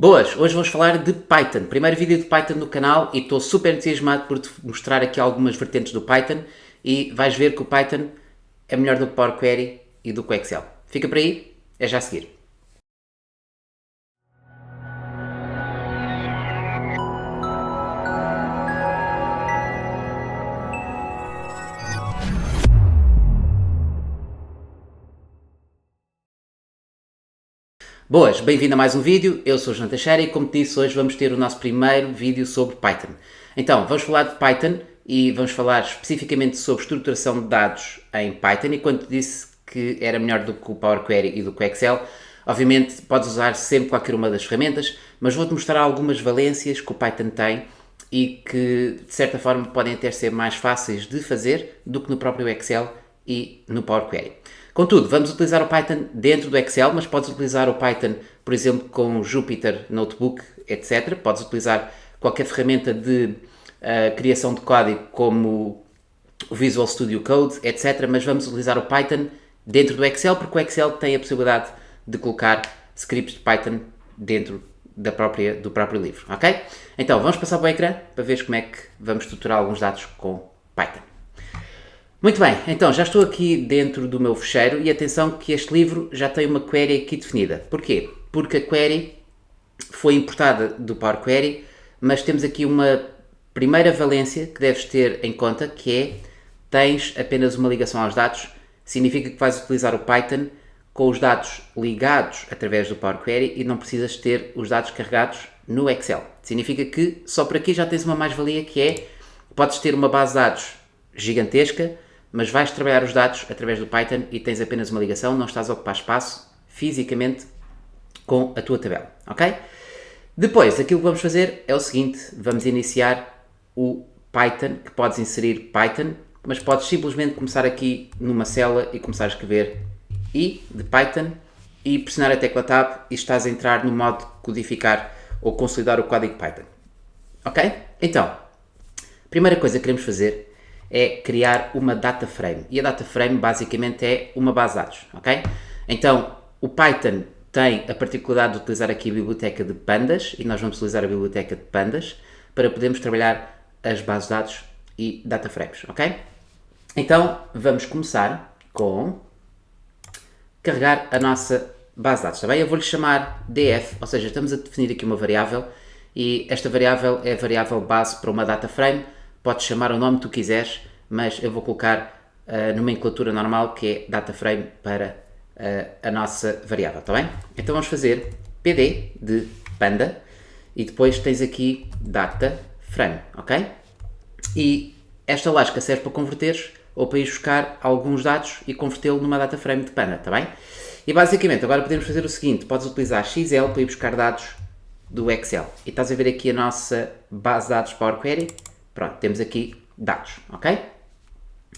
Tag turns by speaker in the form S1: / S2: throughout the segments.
S1: Boas, hoje vamos falar de Python. Primeiro vídeo de Python no canal e estou super entusiasmado por te mostrar aqui algumas vertentes do Python e vais ver que o Python é melhor do que Power Query e do que o Excel. Fica por aí, é já a seguir. Boas, bem-vindo a mais um vídeo, eu sou o João Teixeira e como te disse, hoje vamos ter o nosso primeiro vídeo sobre Python. Então, vamos falar de Python e vamos falar especificamente sobre estruturação de dados em Python e quando te disse que era melhor do que o Power Query e do que o Excel, obviamente podes usar sempre qualquer uma das ferramentas, mas vou-te mostrar algumas valências que o Python tem e que de certa forma podem até ser mais fáceis de fazer do que no próprio Excel e no Power Query. Contudo, vamos utilizar o Python dentro do Excel, mas podes utilizar o Python, por exemplo, com o Jupyter Notebook, etc. Podes utilizar qualquer ferramenta de criação de código como o Visual Studio Code, etc. Mas vamos utilizar o Python dentro do Excel, porque o Excel tem a possibilidade de colocar scripts de Python dentro do próprio livro, ok? Então, vamos passar para o ecrã para ver como é que vamos estruturar alguns dados com Python. Muito bem, então já estou aqui dentro do meu fecheiro e atenção que este livro já tem uma query aqui definida. Porquê? Porque a query foi importada do Power Query, mas temos aqui uma primeira valência que deves ter em conta, que é, tens apenas uma ligação aos dados, significa que vais utilizar o Python com os dados ligados através do Power Query e não precisas ter os dados carregados no Excel. Significa que só por aqui já tens uma mais-valia que é, podes ter uma base de dados gigantesca, mas vais trabalhar os dados através do Python e tens apenas uma ligação, não estás a ocupar espaço fisicamente com a tua tabela, ok? Depois, aquilo que vamos fazer é o seguinte, vamos iniciar o Python, que podes inserir Python, mas podes simplesmente começar aqui numa célula e começar a escrever I de Python e pressionar a tecla Tab e estás a entrar no modo codificar ou consolidar o código Python, ok? Então, a primeira coisa que queremos fazer é criar uma data frame. E a data frame basicamente é uma base de dados, ok? Então, o Python tem a particularidade de utilizar aqui a biblioteca de pandas e nós vamos utilizar a biblioteca de pandas para podermos trabalhar as bases de dados e data frames, ok? Então, vamos começar com carregar a nossa base de dados, está bem? Eu vou-lhe chamar df, ou seja, estamos a definir aqui uma variável e esta variável é a variável base para uma data frame. Podes chamar o nome que tu quiseres, mas eu vou colocar a nomenclatura normal que é data frame para a nossa variável, está bem? Então vamos fazer pd de panda e depois tens aqui data frame, ok? E esta lasca serve para converteres ou para ir buscar alguns dados e convertê-lo numa data frame de panda, está bem? E basicamente agora podemos fazer o seguinte, podes utilizar XL para ir buscar dados do Excel. E estás a ver aqui a nossa base de dados Power Query. Pronto, temos aqui dados, ok?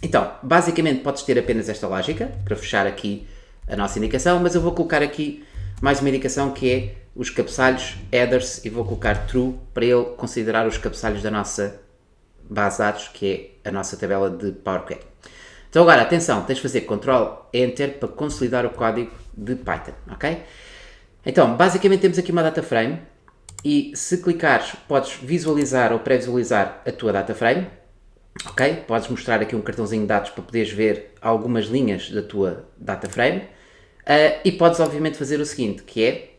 S1: Então, basicamente podes ter apenas esta lógica para fechar aqui a nossa indicação, mas eu vou colocar aqui mais uma indicação que é os cabeçalhos headers e vou colocar true para ele considerar os cabeçalhos da nossa base de dados, que é a nossa tabela de Power Query. Então agora, atenção, tens de fazer Ctrl Enter para consolidar o código de Python, ok? Então, basicamente temos aqui uma data frame. E se clicares, podes visualizar ou pré-visualizar a tua data frame, ok? Podes mostrar aqui um cartãozinho de dados para poderes ver algumas linhas da tua data frame e podes obviamente fazer o seguinte, que é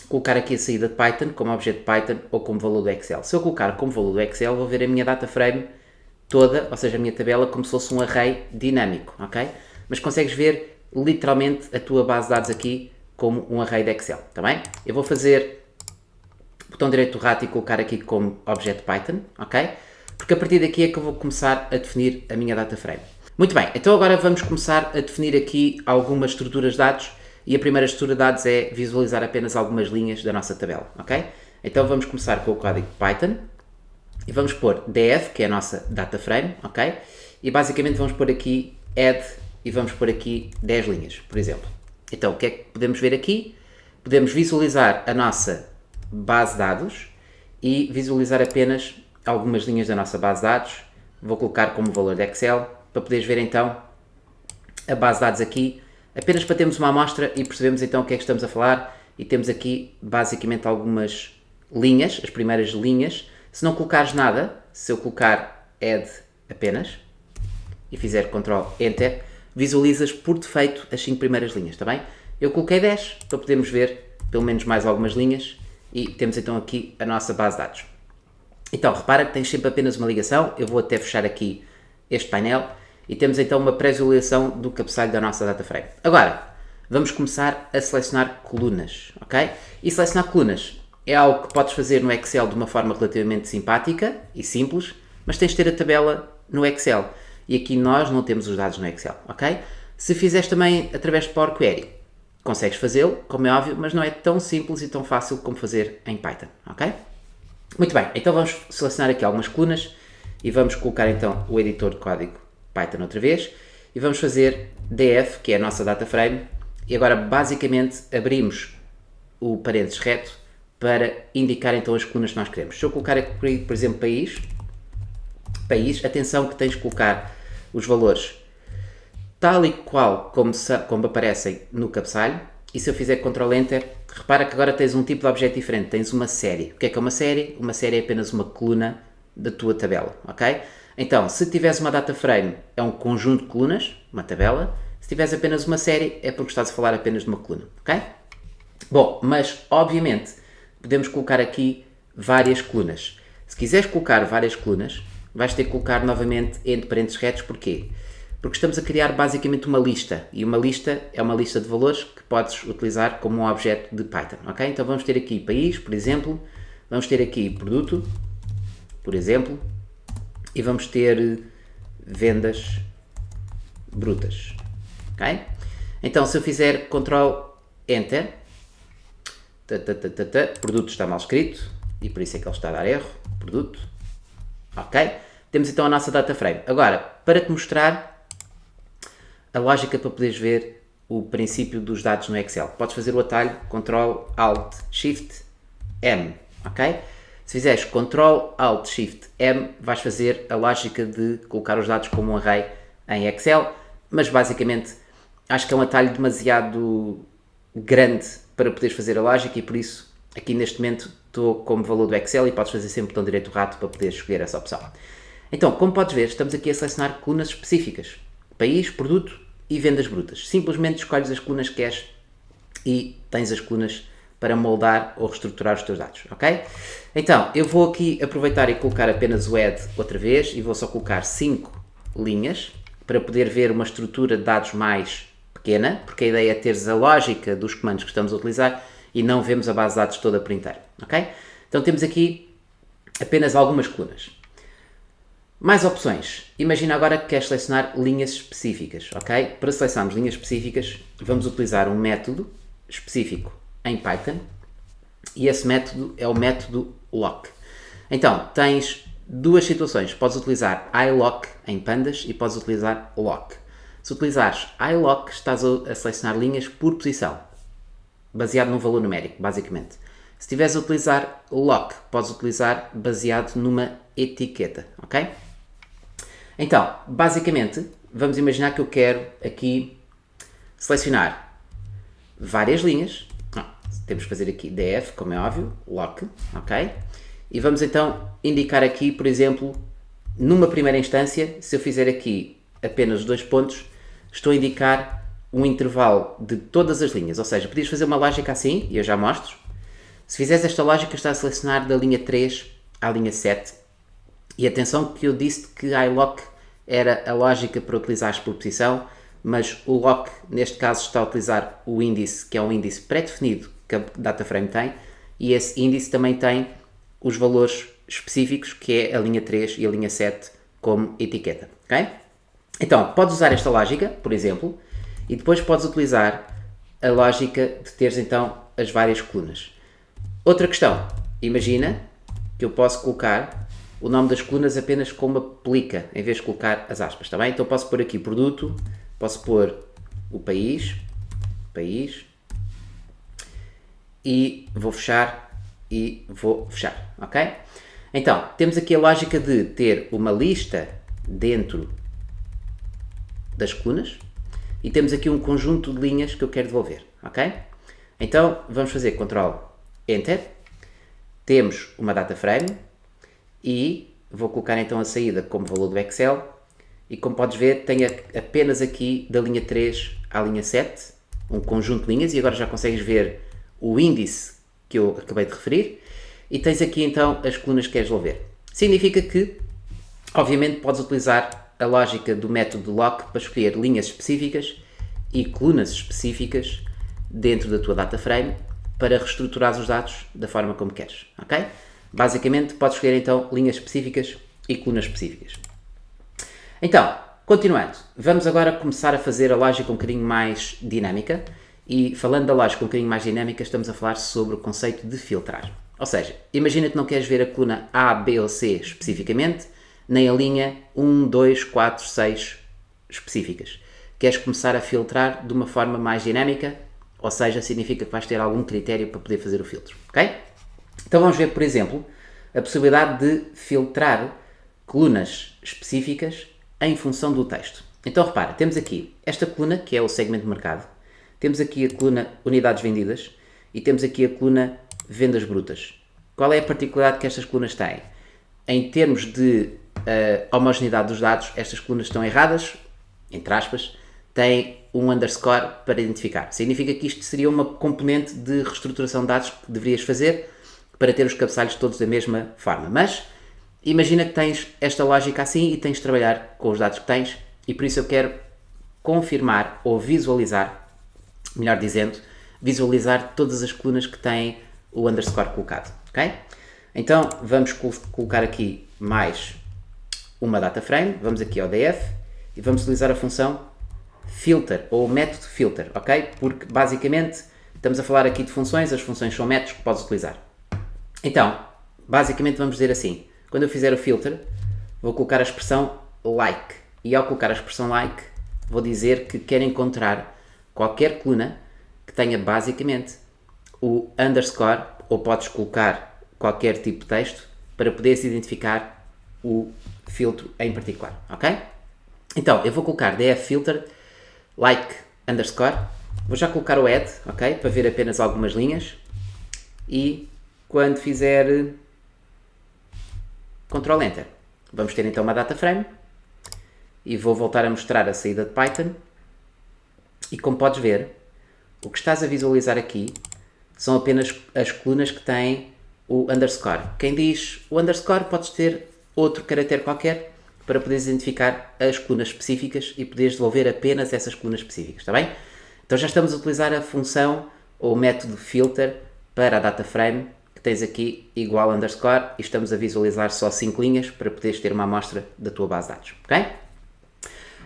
S1: colocar aqui a saída de Python como objeto de Python ou como valor do Excel. Se eu colocar como valor do Excel, vou ver a minha data frame toda, ou seja, a minha tabela como se fosse um array dinâmico, ok? Mas consegues ver literalmente a tua base de dados aqui como um array de Excel, está bem? Eu vou fazer botão direito do rato e colocar aqui como objeto Python, ok? Porque a partir daqui é que eu vou começar a definir a minha data frame. Muito bem, então agora vamos começar a definir aqui algumas estruturas de dados e a primeira estrutura de dados é visualizar apenas algumas linhas da nossa tabela, ok? Então vamos começar com o código Python e vamos pôr df, que é a nossa data frame, ok? E basicamente vamos pôr aqui add e vamos pôr aqui 10 linhas, por exemplo. Então o que é que podemos ver aqui? Podemos visualizar a nossa base de dados e visualizar apenas algumas linhas da nossa base de dados. Vou colocar como valor de Excel para poderes ver então a base de dados aqui, apenas para termos uma amostra e percebemos então o que é que estamos a falar. e temos aqui basicamente algumas linhas, as primeiras linhas. Se não colocares nada, se eu colocar add apenas e fizer Ctrl Enter, visualizas por defeito as 5 primeiras linhas, está bem? Eu coloquei 10 para podermos ver pelo menos mais algumas linhas e temos então aqui a nossa base de dados. Então, repara que tens sempre apenas uma ligação, eu vou até fechar aqui este painel e temos então uma pré-visualização do cabeçalho da nossa data frame. Agora, vamos começar a selecionar colunas, ok? E selecionar colunas é algo que podes fazer no Excel de uma forma relativamente simpática e simples, mas tens de ter a tabela no Excel. E aqui nós não temos os dados no Excel, ok? Se fizeres também através de Power Query, consegues fazê-lo, como é óbvio, mas não é tão simples e tão fácil como fazer em Python, ok? Muito bem, então vamos selecionar aqui algumas colunas e vamos colocar então o editor de código Python outra vez e vamos fazer df, que é a nossa data frame, e agora basicamente abrimos o parênteses reto para indicar então as colunas que nós queremos. Se eu colocar aqui, por exemplo, país, atenção que tens de colocar os valores tal e qual como aparecem no cabeçalho, e se eu fizer Ctrl Enter, repara que agora tens um tipo de objeto diferente, tens uma série. O que é uma série? Uma série é apenas uma coluna da tua tabela, ok? Então, se tiveres uma data frame, é um conjunto de colunas, uma tabela. Se tiveres apenas uma série, é porque estás a falar apenas de uma coluna, ok? Bom, mas obviamente podemos colocar aqui várias colunas. Se quiseres colocar várias colunas, vais ter que colocar novamente entre parênteses retos. Porquê? Porque estamos a criar basicamente uma lista, e uma lista é uma lista de valores que podes utilizar como um objeto de Python, ok? Então vamos ter aqui país, por exemplo, vamos ter aqui produto, por exemplo, e vamos ter vendas brutas, ok? Então se eu fizer Ctrl Enter, produto está mal escrito, e por isso é que ele está a dar erro, produto, ok? Temos então a nossa data frame. Agora, para te mostrar a lógica para poderes ver o princípio dos dados no Excel, podes fazer o atalho Ctrl Alt Shift M, ok? Se fizeres Ctrl Alt Shift M, vais fazer a lógica de colocar os dados como um array em Excel, mas basicamente acho que é um atalho demasiado grande para poderes fazer a lógica e por isso aqui neste momento estou como valor do Excel e podes fazer sempre botão direito do rato para poderes escolher essa opção. Então, como podes ver, estamos aqui a selecionar colunas específicas, país, produto e vendas brutas. Simplesmente escolhes as colunas que queres e tens as colunas para moldar ou reestruturar os teus dados, ok? Então, eu vou aqui aproveitar e colocar apenas o add outra vez e vou só colocar 5 linhas para poder ver uma estrutura de dados mais pequena, porque a ideia é teres a lógica dos comandos que estamos a utilizar e não vemos a base de dados toda por inteiro, ok? Então temos aqui apenas algumas colunas. Mais opções. Imagina agora que queres selecionar linhas específicas, ok? Para selecionarmos linhas específicas, vamos utilizar um método específico em Python e esse método é o método lock. Então, tens duas situações. Podes utilizar iLock em pandas e podes utilizar lock. Se utilizares iLock, estás a selecionar linhas por posição, baseado num valor numérico, basicamente. Se estiveres a utilizar lock, podes utilizar baseado numa etiqueta, ok? Então, basicamente, vamos imaginar que eu quero aqui selecionar várias linhas. Temos que fazer aqui df, como é óbvio, lock, ok? E vamos então indicar aqui, por exemplo, numa primeira instância, se eu fizer aqui apenas 2 pontos, estou a indicar um intervalo de todas as linhas, ou seja, podias fazer uma lógica assim, e eu já mostro. Se fizeres esta lógica, está a selecionar da linha 3 à linha 7. E atenção que eu disse que iLock era a lógica para utilizares por posição, mas o lock, neste caso, está a utilizar o índice, que é um índice pré-definido que a data frame tem, e esse índice também tem os valores específicos, que é a linha 3 e a linha 7 como etiqueta, ok? Então, podes usar esta lógica, por exemplo, e depois podes utilizar a lógica de teres então as várias colunas. Outra questão, imagina que eu posso colocar o nome das colunas apenas como aplica, em vez de colocar as aspas, está bem? Então posso pôr aqui produto, posso pôr o país, e vou fechar, ok? Então, temos aqui a lógica de ter uma lista dentro das colunas e temos aqui um conjunto de linhas que eu quero devolver, ok? Então vamos fazer Ctrl Enter, temos uma data frame e vou colocar então a saída como valor do Excel e como podes ver tenho apenas aqui da linha 3 à linha 7 um conjunto de linhas e agora já consegues ver o índice que eu acabei de referir e tens aqui então as colunas que queres resolver. Significa que obviamente podes utilizar a lógica do método lock para escolher linhas específicas e colunas específicas dentro da tua data frame para reestruturar os dados da forma como queres, ok? Basicamente podes escolher então linhas específicas e colunas específicas. Então, continuando, vamos agora começar a fazer a lógica um bocadinho mais dinâmica e falando da lógica um bocadinho mais dinâmica estamos a falar sobre o conceito de filtrar. Ou seja, imagina que não queres ver a coluna A, B ou C especificamente, nem a linha 1, 2, 4, 6 específicas. Queres começar a filtrar de uma forma mais dinâmica, ou seja, significa que vais ter algum critério para poder fazer o filtro, ok? Então vamos ver, por exemplo, a possibilidade de filtrar colunas específicas em função do texto. Então repara, temos aqui esta coluna que é o segmento de mercado, temos aqui a coluna unidades vendidas e temos aqui a coluna vendas brutas. Qual é a particularidade que estas colunas têm? Em termos de homogeneidade dos dados, estas colunas estão erradas, entre aspas, têm um underscore para identificar. Significa que isto seria uma componente de reestruturação de dados que deverias fazer para ter os cabeçalhos todos da mesma forma. Mas imagina que tens esta lógica assim e tens de trabalhar com os dados que tens e por isso eu quero confirmar ou visualizar, melhor dizendo, visualizar todas as colunas que têm o underscore colocado, ok? Então vamos colocar aqui mais uma data frame, vamos aqui ao DF e vamos utilizar a função filter ou método filter, ok? Porque basicamente estamos a falar aqui de funções, as funções são métodos que podes utilizar. Então, basicamente vamos dizer assim, quando eu fizer o filter, vou colocar a expressão like e ao colocar a expressão like, vou dizer que quero encontrar qualquer coluna que tenha basicamente o underscore ou podes colocar qualquer tipo de texto para poderes identificar o filtro em particular, ok? Então, eu vou colocar df filter like underscore, vou já colocar o add, ok? Para ver apenas algumas linhas e quando fizer Ctrl Enter, vamos ter então uma data frame e vou voltar a mostrar a saída de Python e como podes ver, o que estás a visualizar aqui são apenas as colunas que têm o underscore. Quem diz o underscore podes ter outro caractere qualquer para poderes identificar as colunas específicas e poderes devolver apenas essas colunas específicas, está bem? Então já estamos a utilizar a função ou o método filter para a data frame que tens aqui igual underscore e estamos a visualizar só 5 linhas para poderes ter uma amostra da tua base de dados, ok?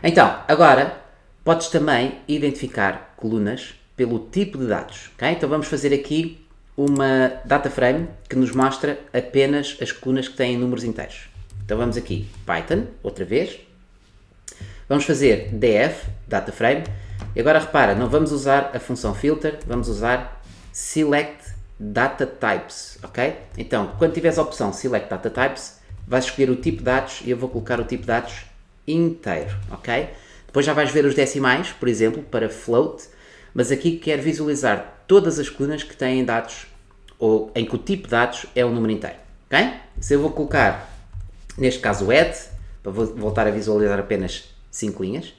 S1: Então, agora podes também identificar colunas pelo tipo de dados, ok? Então vamos fazer aqui uma data frame que nos mostra apenas as colunas que têm números inteiros. Então vamos aqui, Python, outra vez, vamos fazer df, data frame, e agora repara, não vamos usar a função filter, vamos usar select data types, ok? Então, quando tiveres a opção select data types, vais escolher o tipo de dados e eu vou colocar o tipo de dados inteiro, ok? Depois já vais ver os decimais, por exemplo, para float, mas aqui quero visualizar todas as colunas que têm dados, ou em que o tipo de dados é o número inteiro, ok? Se eu vou colocar, neste caso o add, para voltar a visualizar apenas 5 linhas,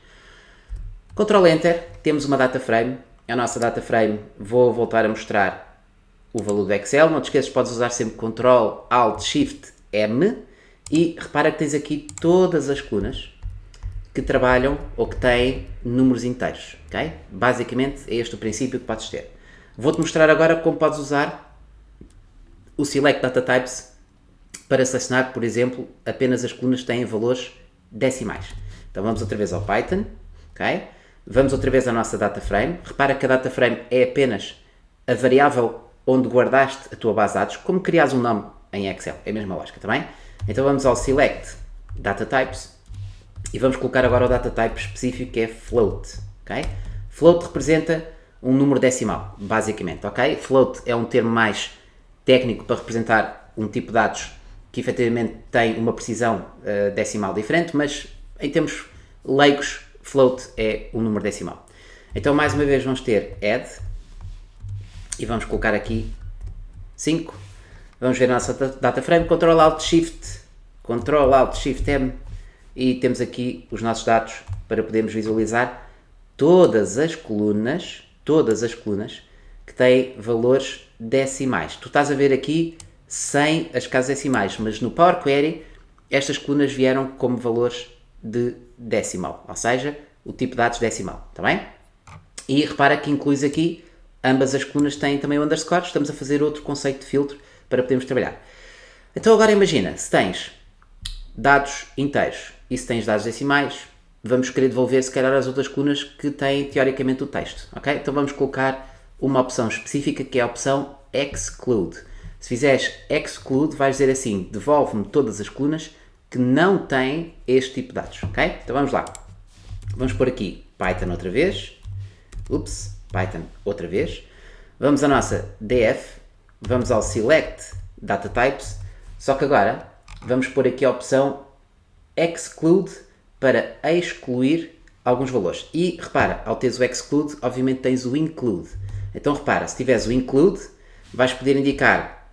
S1: Ctrl Enter, temos uma data frame, a nossa data frame, vou voltar a mostrar o valor do Excel, não te esqueças, podes usar sempre Ctrl Alt Shift M e repara que tens aqui todas as colunas que trabalham ou que têm números inteiros, ok? Basicamente é este o princípio que podes ter. Vou-te mostrar agora como podes usar o Select Data Types para selecionar, por exemplo, apenas as colunas que têm valores decimais. Então vamos outra vez ao Python, ok? Vamos outra vez à nossa data frame. Repara que a data frame é apenas a variável onde guardaste a tua base de dados, como crias um nome em Excel, é a mesma lógica, também. Então vamos ao Select Data Types e vamos colocar agora o data type específico que é float, ok? Float representa um número decimal, basicamente, ok? Float é um termo mais técnico para representar um tipo de dados que efetivamente tem uma precisão decimal diferente, mas em termos leigos, float é um número decimal. Então mais uma vez vamos ter add, e vamos colocar aqui 5. Vamos ver a nossa data frame, Ctrl Alt Shift M, e temos aqui os nossos dados para podermos visualizar todas as colunas que têm valores decimais. Tu estás a ver aqui sem as casas decimais, mas no Power Query estas colunas vieram como valores de decimal, ou seja, o tipo de dados decimal, está bem? E repara que incluís aqui, ambas as colunas têm também o underscore, estamos a fazer outro conceito de filtro para podermos trabalhar. Então agora imagina, se tens dados inteiros e se tens dados decimais, vamos querer devolver se calhar as outras colunas que têm teoricamente o texto, ok? Então vamos colocar uma opção específica que é a opção Exclude. Se fizeres Exclude, vais dizer assim, devolve-me todas as colunas que não têm este tipo de dados, ok? Então vamos lá. Vamos pôr aqui Python outra vez. Python outra vez. Vamos à nossa df, vamos ao Select Data Types, só que agora vamos pôr aqui a opção Exclude para excluir alguns valores. E repara, ao teres o Exclude, obviamente tens o Include. Então repara, se tiveres o Include, vais poder indicar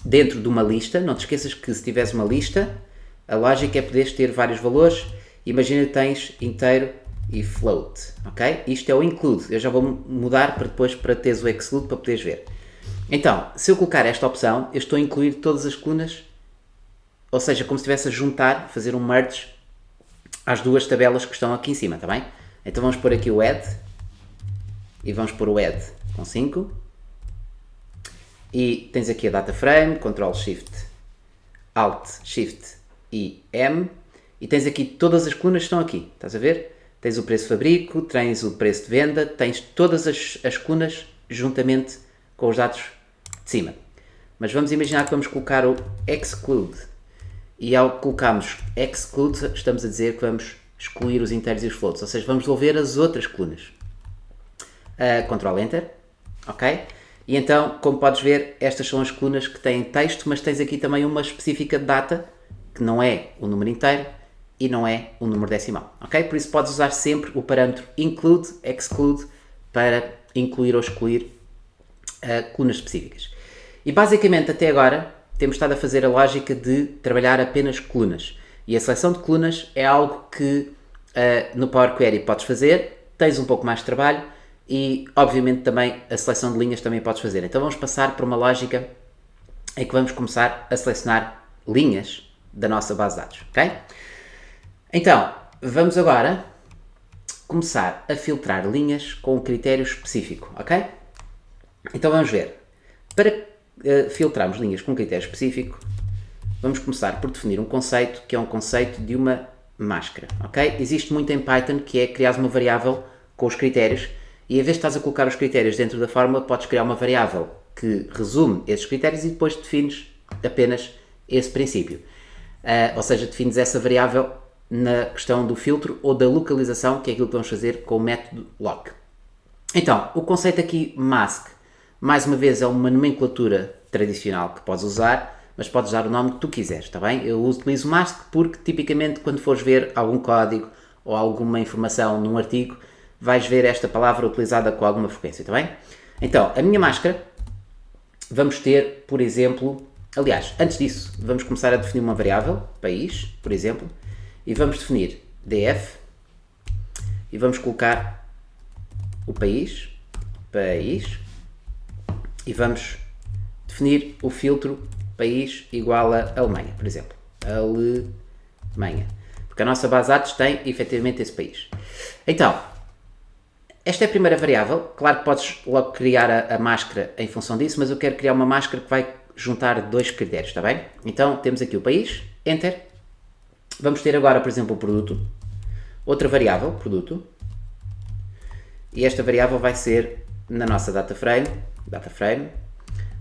S1: dentro de uma lista, não te esqueças que se tiveres uma lista, a lógica é poderes ter vários valores. Imagina que tens inteiro e float, ok? Isto é o Include, eu já vou mudar para depois para teres o Exclude para poderes ver. Então, se eu colocar esta opção, eu estou a incluir todas as colunas, ou seja, como se estivesse a juntar, fazer um merge às duas tabelas que estão aqui em cima, está bem? Então vamos pôr aqui o add, e vamos pôr o add com 5, e tens aqui a data frame, Ctrl Shift, Alt Shift e M, e tens aqui todas as colunas que estão aqui, estás a ver? Tens o preço de fabrico, tens o preço de venda, tens todas as colunas juntamente com os dados de cima. Mas vamos imaginar que vamos colocar o Exclude, e ao colocarmos Exclude estamos a dizer que vamos excluir os inteiros e os floats, ou seja, vamos devolver as outras colunas. Ctrl Enter, ok? E então, como podes ver, estas são as colunas que têm texto, mas tens aqui também uma específica de data, que não é o número inteiro e não é o número decimal, ok? Por isso podes usar sempre o parâmetro Include, Exclude, para incluir ou excluir colunas específicas. E basicamente, até agora, temos estado a fazer a lógica de trabalhar apenas colunas. E a seleção de colunas é algo que no Power Query podes fazer, tens um pouco mais de trabalho, e obviamente também a seleção de linhas também podes fazer. Então vamos passar para uma lógica em que vamos começar a selecionar linhas da nossa base de dados, ok? Então, vamos agora começar a filtrar linhas com um critério específico, ok? Então vamos ver. Para filtrarmos linhas com um critério específico, vamos começar por definir um conceito que é um conceito de uma máscara, ok? Existe muito em Python que é criar uma variável com os critérios, e em vez de estás a colocar os critérios dentro da fórmula, podes criar uma variável que resume esses critérios e depois defines apenas esse princípio. Ou seja, defines essa variável na questão do filtro ou da localização, que é aquilo que vamos fazer com o método lock. Então, o conceito aqui mask, mais uma vez, é uma nomenclatura tradicional que podes usar, mas podes dar o nome que tu quiseres, está bem? Eu utilizo mask porque, tipicamente, quando fores ver algum código ou alguma informação num artigo, vais ver esta palavra utilizada com alguma frequência, está bem? Então, a minha máscara, vamos ter, por exemplo, aliás, antes disso, vamos começar a definir uma variável, país, por exemplo, e vamos definir df, e vamos colocar o país, e vamos definir o filtro país igual a Alemanha, por exemplo, Alemanha, porque a nossa base de dados tem efetivamente esse país. Então, esta é a primeira variável, claro que podes logo criar a máscara em função disso, mas eu quero criar uma máscara que vai juntar dois critérios, está bem? Então temos aqui o país, Enter, vamos ter agora, por exemplo, o produto, outra variável, produto, e esta variável vai ser na nossa data frame,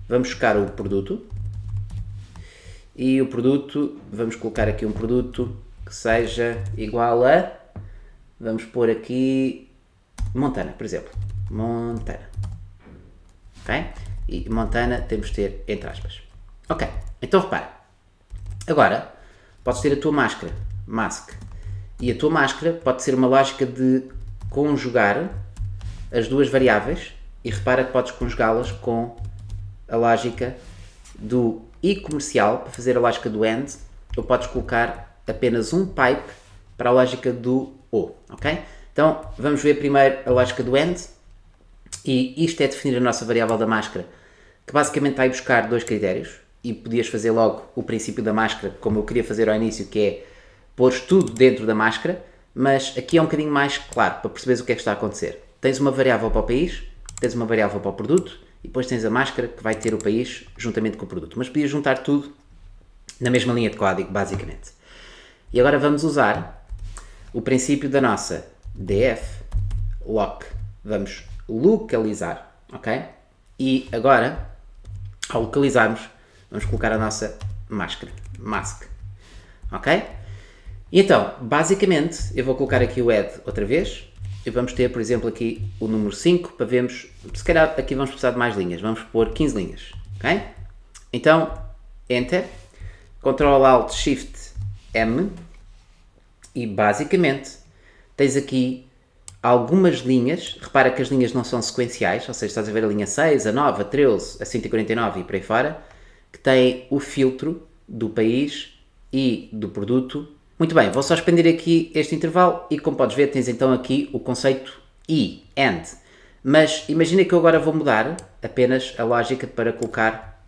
S1: vamos buscar o produto, e o produto, vamos colocar aqui um produto que seja igual a, vamos pôr aqui Montana, por exemplo, Montana, ok? E Montana temos de ter entre aspas. Ok, então repara, agora podes ter a tua máscara, mask, e a tua máscara pode ser uma lógica de conjugar as duas variáveis e repara que podes conjugá-las com a lógica do I comercial para fazer a lógica do AND, ou podes colocar apenas um pipe para a lógica do OR, ok? Então vamos ver primeiro a lógica do AND, e isto é definir a nossa variável da máscara, que basicamente vai buscar dois critérios, e podias fazer logo o princípio da máscara, como eu queria fazer ao início, que é pôr tudo dentro da máscara, mas aqui é um bocadinho mais claro, para perceberes o que é que está a acontecer. Tens uma variável para o país, tens uma variável para o produto, e depois tens a máscara que vai ter o país juntamente com o produto. Mas podias juntar tudo na mesma linha de código, basicamente. E agora vamos usar o princípio da nossa df lock. Vamos localizar, ok? E agora, ao localizarmos, vamos colocar a nossa máscara, mask, ok? E então, basicamente, eu vou colocar aqui o add outra vez, e vamos ter, por exemplo, aqui o número 5, para vermos, se calhar aqui vamos precisar de mais linhas, vamos pôr 15 linhas, ok? Então, Enter, Ctrl Alt Shift M, e basicamente tens aqui algumas linhas. Repara que as linhas não são sequenciais, ou seja, estás a ver a linha 6, a 9, a 13, a 149 e por aí fora, que tem o filtro do país e do produto. Muito bem, vou só expandir aqui este intervalo e, como podes ver, tens então aqui o conceito I, AND. Mas imagina que eu agora vou mudar apenas a lógica para colocar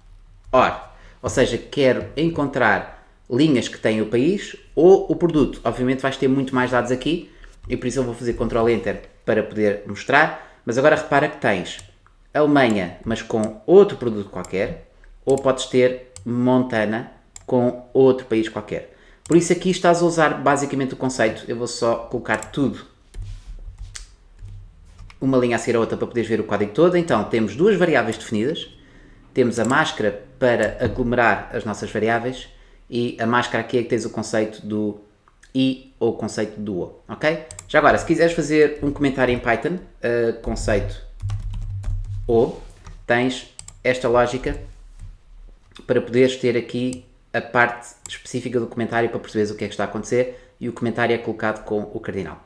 S1: OR. Ou seja, quero encontrar linhas que têm o país ou o produto. Obviamente vais ter muito mais dados aqui e por isso eu vou fazer Ctrl Enter para poder mostrar. Mas agora repara que tens Alemanha, mas com outro produto qualquer, ou podes ter Montana com outro país qualquer. Por isso aqui estás a usar basicamente o conceito. Eu vou só colocar tudo uma linha a seguir a outra para poderes ver o código todo. Então temos duas variáveis definidas. Temos a máscara para aglomerar as nossas variáveis e a máscara aqui é que tens o conceito do I ou o conceito do O, ok? Já agora, se quiseres fazer um comentário em Python, conceito O, tens esta lógica para poderes ter aqui a parte específica do comentário para perceberes o que é que está a acontecer, e o comentário é colocado com o cardinal.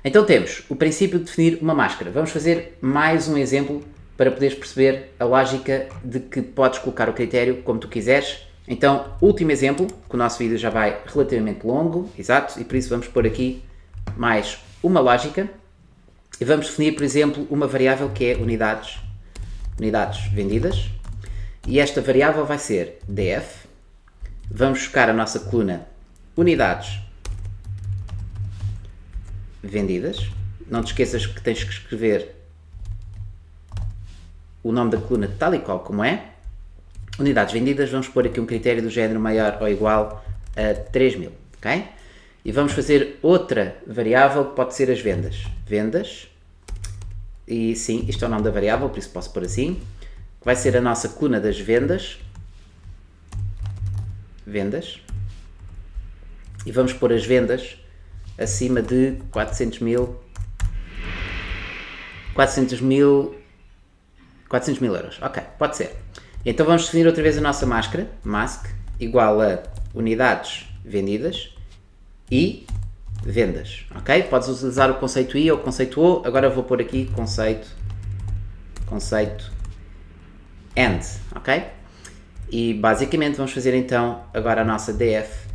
S1: Então temos o princípio de definir uma máscara. Vamos fazer mais um exemplo para poderes perceber a lógica de que podes colocar o critério como tu quiseres. Então, último exemplo, que o nosso vídeo já vai relativamente longo, exato, e por isso vamos pôr aqui mais uma lógica e vamos definir, por exemplo, uma variável que é unidades vendidas, e esta variável vai ser df. Vamos buscar a nossa coluna unidades vendidas. Não te esqueças que tens que escrever o nome da coluna tal e qual como é. Unidades vendidas, vamos pôr aqui um critério do género maior ou igual a 3.000, ok? E vamos fazer outra variável que pode ser as vendas. Vendas, e sim, isto é o nome da variável, por isso posso pôr assim, que vai ser a nossa coluna das vendas, e vamos pôr as vendas acima de 400 mil euros, ok, pode ser. Então vamos definir outra vez a nossa máscara, mask, igual a unidades vendidas e vendas, ok? Podes utilizar o conceito I ou o conceito O, agora vou pôr aqui conceito AND, ok? E basicamente vamos fazer então agora a nossa df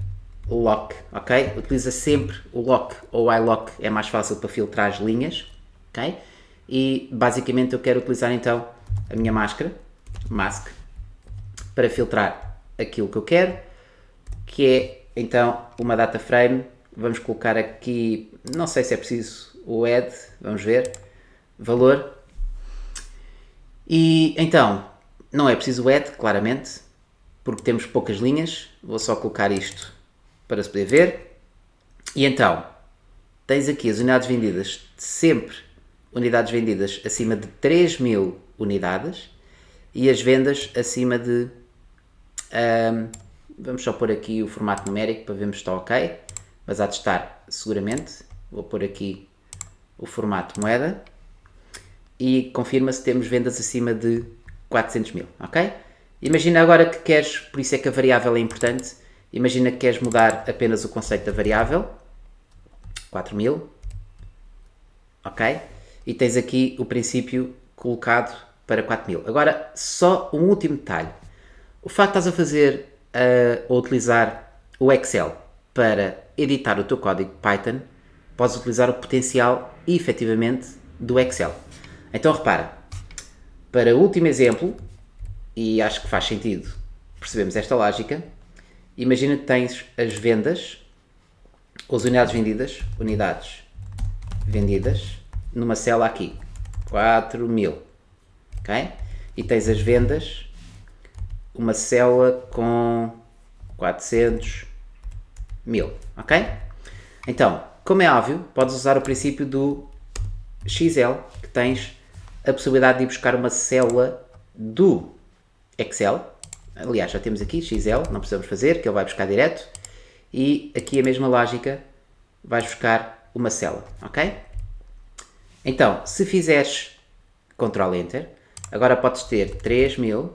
S1: lock, ok? Utiliza sempre o lock ou o iLock, é mais fácil para filtrar as linhas, ok? E basicamente eu quero utilizar então a minha máscara, mask, para filtrar aquilo que eu quero, que é então uma data frame. Vamos colocar aqui, não sei se é preciso o add, vamos ver, valor, e então não é preciso o add, claramente, porque temos poucas linhas. Vou só colocar isto para se poder ver, e então tens aqui as unidades vendidas, sempre unidades vendidas acima de 3.000 unidades, e as vendas acima de, vamos só pôr aqui o formato numérico para vermos se está ok, mas há de estar seguramente. Vou pôr aqui o formato moeda e confirma se temos vendas acima de 400 mil, ok? Imagina agora que queres, por isso é que a variável é importante, imagina que queres mudar apenas o conceito da variável, 4.000, ok? E tens aqui o princípio colocado para 4000. Agora, só um último detalhe. O facto de estás a fazer ou utilizar o Excel para editar o teu código Python, podes utilizar o potencial efetivamente do Excel. Então repara, para o último exemplo, e acho que faz sentido percebermos esta lógica, imagina que tens as vendas, ou as unidades vendidas, numa célula aqui, 4000, ok? E tens as vendas, uma célula com 400 mil, ok? Então, como é óbvio, podes usar o princípio do XL, que tens a possibilidade de ir buscar uma célula do Excel. Aliás, já temos aqui XL, não precisamos fazer, que ele vai buscar direto. E aqui a mesma lógica, vais buscar uma célula, ok? Então, se fizeres Ctrl Enter, agora podes ter 3000,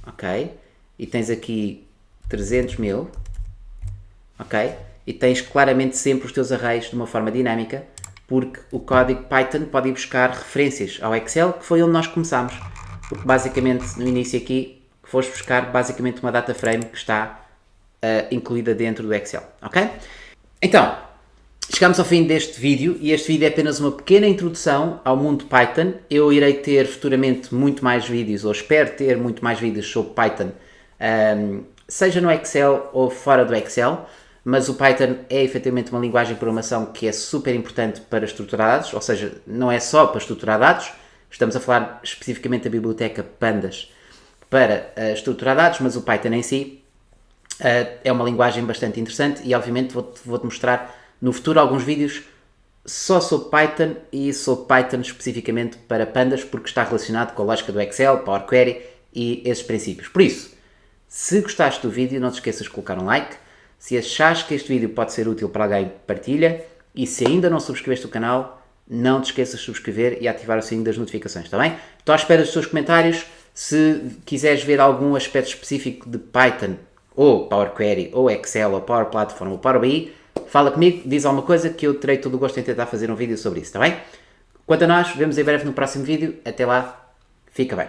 S1: ok? E tens aqui 300 mil, ok? E tens claramente sempre os teus arrays de uma forma dinâmica, porque o código Python pode ir buscar referências ao Excel, que foi onde nós começámos. Porque basicamente, no início aqui, foste buscar basicamente uma data frame que está incluída dentro do Excel, ok? Então, chegamos ao fim deste vídeo e este vídeo é apenas uma pequena introdução ao mundo Python. Eu irei ter futuramente muito mais vídeos, ou espero ter muito mais vídeos sobre Python, seja no Excel ou fora do Excel, mas o Python é efetivamente uma linguagem de programação que é super importante para estruturar dados, ou seja, não é só para estruturar dados, estamos a falar especificamente da biblioteca Pandas para estruturar dados, mas o Python em si é uma linguagem bastante interessante e obviamente vou-te mostrar no futuro alguns vídeos só sobre Python e sobre Python especificamente para Pandas, porque está relacionado com a lógica do Excel, Power Query e esses princípios. Por isso, se gostaste do vídeo, não te esqueças de colocar um like. Se achares que este vídeo pode ser útil para alguém, partilha. E se ainda não subscreveste o canal, não te esqueças de subscrever e ativar o sininho das notificações, está bem? Estou à espera dos teus comentários. Se quiseres ver algum aspecto específico de Python, ou Power Query, ou Excel, ou Power Platform, ou Power BI, fala comigo, diz alguma coisa que eu terei todo o gosto em tentar fazer um vídeo sobre isso, está bem? Quanto a nós, vemos em breve no próximo vídeo. Até lá, fica bem.